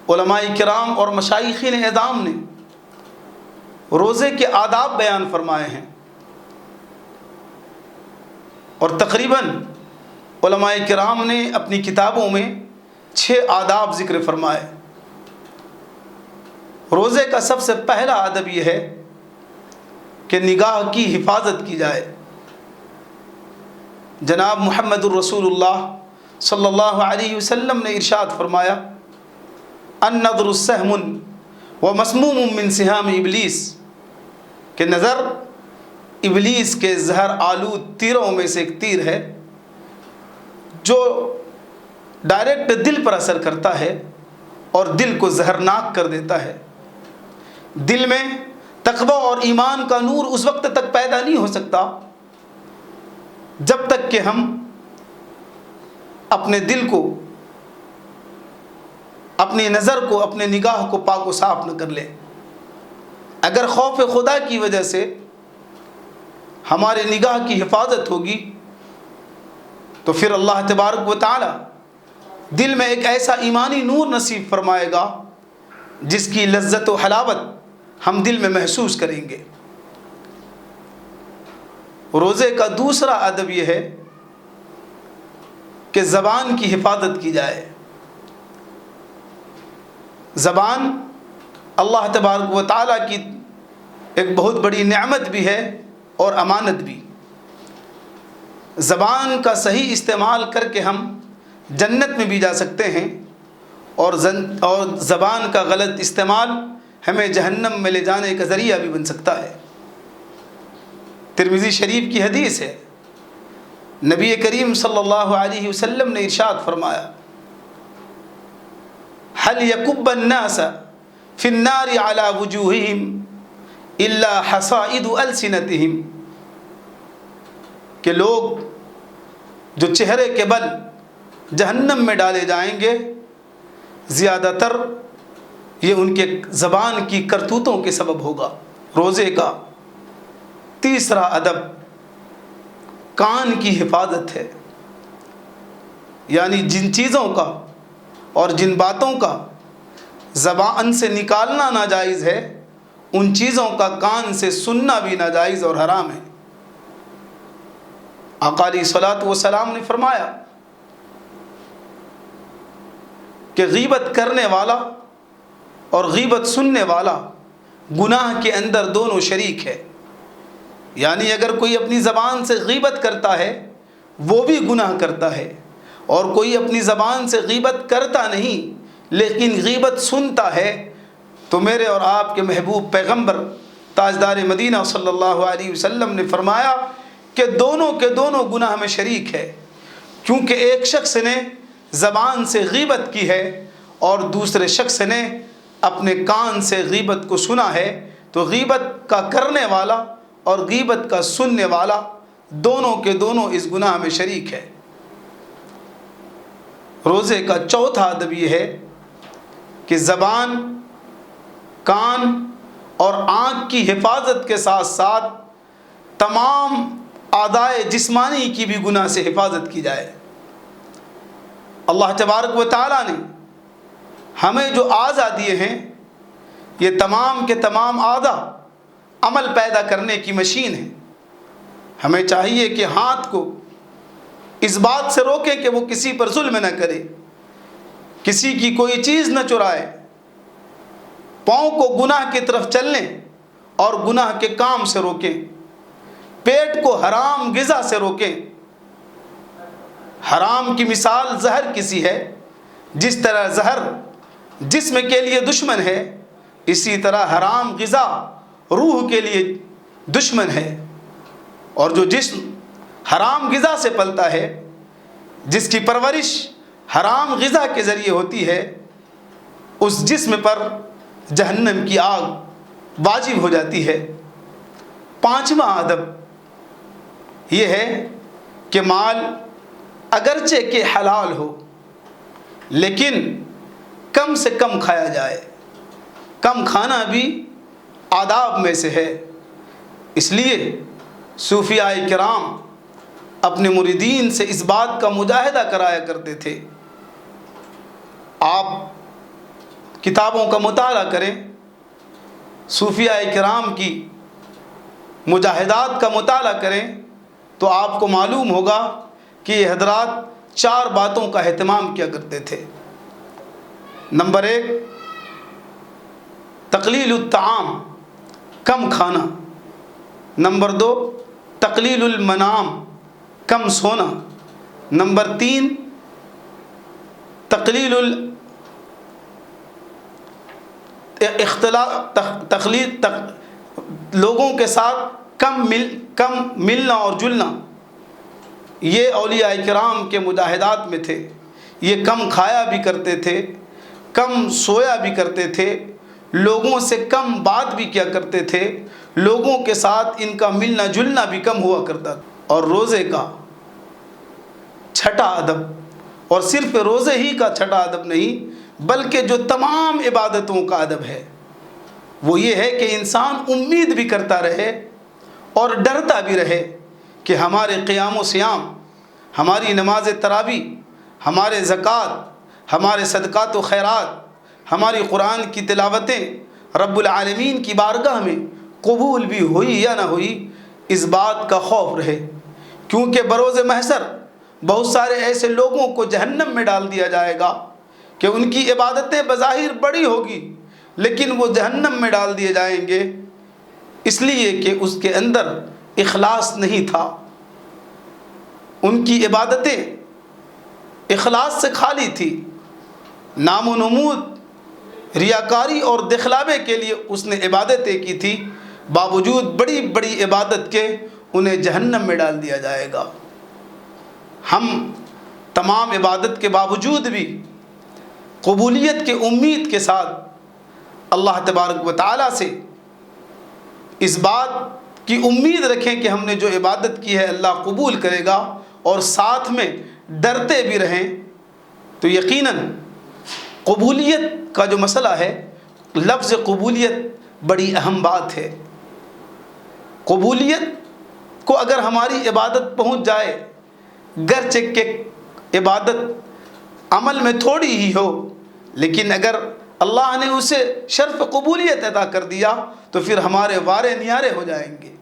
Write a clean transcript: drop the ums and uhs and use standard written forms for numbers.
علماء کرام اور مشائخین اعظام نے روزے کے آداب بیان فرمائے ہیں، اور تقریباً علماء کرام نے اپنی کتابوں میں 6 آداب ذکر فرمائے۔ روزے کا سب سے پہلا ادب یہ ہے کہ نگاہ کی حفاظت کی جائے۔ جناب محمد الرسول اللہ صلی اللہ علیہ وسلم نے ارشاد فرمایا، النظر سہم ومسموم من سہام ابلیس، کہ نظر ابلیس کے زہر آلود تیروں میں سے ایک تیر ہے جو ڈائریکٹ دل پر اثر کرتا ہے اور دل کو زہرناک کر دیتا ہے۔ دل میں تقوی اور ایمان کا نور اس وقت تک پیدا نہیں ہو سکتا جب تک کہ ہم اپنے دل کو، اپنی نظر کو، اپنے نگاہ کو پاک و صاف نہ کر لیں۔ اگر خوف خدا کی وجہ سے ہمارے نگاہ کی حفاظت ہوگی تو پھر اللہ تبارک و تعالی دل میں ایک ایسا ایمانی نور نصیب فرمائے گا جس کی لذت و حلاوت ہم دل میں محسوس کریں گے۔ روزے کا دوسرا ادب یہ ہے کہ زبان کی حفاظت کی جائے۔ زبان اللہ تبارک و تعالیٰ کی ایک بہت بڑی نعمت بھی ہے اور امانت بھی۔ زبان کا صحیح استعمال کر کے ہم جنت میں بھی جا سکتے ہیں، اور زبان کا غلط استعمال ہمیں جہنم میں لے جانے کا ذریعہ بھی بن سکتا ہے۔ ترمذی شریف کی حدیث ہے، نبی کریم صلی اللہ علیہ وسلم نے ارشاد فرمایا، هل يكب الناس في النار على وجوههم الا حصائد السنتهم، کہ لوگ جو چہرے کے بل جہنم میں ڈالے جائیں گے زیادہ تر یہ ان کے زبان کی کرتوتوں کے سبب ہوگا۔ روزے کا تیسرا ادب کان کی حفاظت ہے، یعنی جن چیزوں کا اور جن باتوں کا زبان سے نکالنا ناجائز ہے ان چیزوں کا کان سے سننا بھی ناجائز اور حرام ہے۔ آقا علیہ الصلوۃ والسلام نے فرمایا کہ غیبت کرنے والا اور غیبت سننے والا گناہ کے اندر دونوں شریک ہے، یعنی اگر کوئی اپنی زبان سے غیبت کرتا ہے وہ بھی گناہ کرتا ہے، اور کوئی اپنی زبان سے غیبت کرتا نہیں لیکن غیبت سنتا ہے تو میرے اور آپ کے محبوب پیغمبر تاجدار مدینہ صلی اللہ علیہ وسلم نے فرمایا کہ دونوں کے دونوں گناہ میں شریک ہے، کیونکہ ایک شخص نے زبان سے غیبت کی ہے اور دوسرے شخص نے اپنے کان سے غیبت کو سنا ہے، تو غیبت کا کرنے والا اور غیبت کا سننے والا دونوں کے دونوں اس گناہ میں شریک ہے۔ روزے کا چوتھا ادب یہ ہے کہ زبان، کان اور آنکھ کی حفاظت کے ساتھ ساتھ تمام اعضائے جسمانی کی بھی گناہ سے حفاظت کی جائے۔ اللہ تبارک و تعالیٰ نے ہمیں جو اعضاء دیے ہیں یہ تمام کے تمام اعضاء عمل پیدا کرنے کی مشین ہے۔ ہمیں چاہیے کہ ہاتھ کو اس بات سے روکیں کہ وہ کسی پر ظلم نہ کرے، کسی کی کوئی چیز نہ چرائے، پاؤں کو گناہ کی طرف چلنے اور گناہ کے کام سے روکیں، پیٹ کو حرام غذا سے روکیں۔ حرام کی مثال زہر کسی ہے، جس طرح زہر جسم کے لیے دشمن ہے اسی طرح حرام غذا روح کے لیے دشمن ہے، اور جو جسم حرام غذا سے پلتا ہے، جس کی پرورش حرام غذا کے ذریعے ہوتی ہے، اس جسم پر جہنم کی آگ واجب ہو جاتی ہے۔ پانچواں ادب یہ ہے کہ مال اگرچہ کہ حلال ہو لیکن کم سے کم کھایا جائے۔ کم کھانا بھی آداب میں سے ہے، اس لیے صوفیاء کرام اپنے مریدین سے اس بات کا مجاہدہ کرایا کرتے تھے۔ آپ کتابوں کا مطالعہ کریں، صوفیاء کرام کی مجاہدات کا مطالعہ کریں، تو آپ کو معلوم ہوگا کہ یہ حضرات 4 باتوں کا اہتمام کیا کرتے تھے۔ نمبر 1، تقلیل الطعام، کم کھانا۔ نمبر 2، تقلیل المنام، کم سونا۔ نمبر 3، تقلیل لوگوں کے ساتھ کم ملنا اور جلنا۔ یہ اولیاء کرام کے مجاہدات میں تھے، یہ کم کھایا بھی کرتے تھے، کم سویا بھی کرتے تھے، لوگوں سے کم بات بھی کیا کرتے تھے، لوگوں کے ساتھ ان کا ملنا جلنا بھی کم ہوا کرتا تھا۔ اور روزے کا چھٹا ادب، اور صرف روزے ہی کا چھٹا ادب نہیں بلکہ جو تمام عبادتوں کا ادب ہے وہ یہ ہے کہ انسان امید بھی کرتا رہے اور ڈرتا بھی رہے کہ ہمارے قیام و سیام، ہماری نماز تراویح، ہمارے زکوٰۃ، ہمارے صدقات و خیرات، ہماری قرآن کی تلاوتیں رب العالمین کی بارگاہ میں قبول بھی ہوئی یا نہ ہوئی، اس بات کا خوف رہے، کیونکہ بروز محشر بہت سارے ایسے لوگوں کو جہنم میں ڈال دیا جائے گا کہ ان کی عبادتیں بظاہر بڑی ہوگی لیکن وہ جہنم میں ڈال دیے جائیں گے، اس لیے کہ اس کے اندر اخلاص نہیں تھا، ان کی عبادتیں اخلاص سے خالی تھی، نام و نمود، ریاکاری اور دکھلاوے کے لیے اس نے عبادتیں کی تھی، باوجود بڑی بڑی عبادت کے انہیں جہنم میں ڈال دیا جائے گا۔ ہم تمام عبادت کے باوجود بھی قبولیت کے امید کے ساتھ اللہ تبارک و تعالیٰ سے اس بات کی امید رکھیں کہ ہم نے جو عبادت کی ہے اللہ قبول کرے گا، اور ساتھ میں ڈرتے بھی رہیں، تو یقیناً قبولیت کا جو مسئلہ ہے، لفظ قبولیت بڑی اہم بات ہے۔ قبولیت کو اگر ہماری عبادت پہنچ جائے، گرچہ کہ عبادت عمل میں تھوڑی ہی ہو، لیکن اگر اللہ نے اسے شرف قبولیت عطا کر دیا تو پھر ہمارے وارے نیارے ہو جائیں گے۔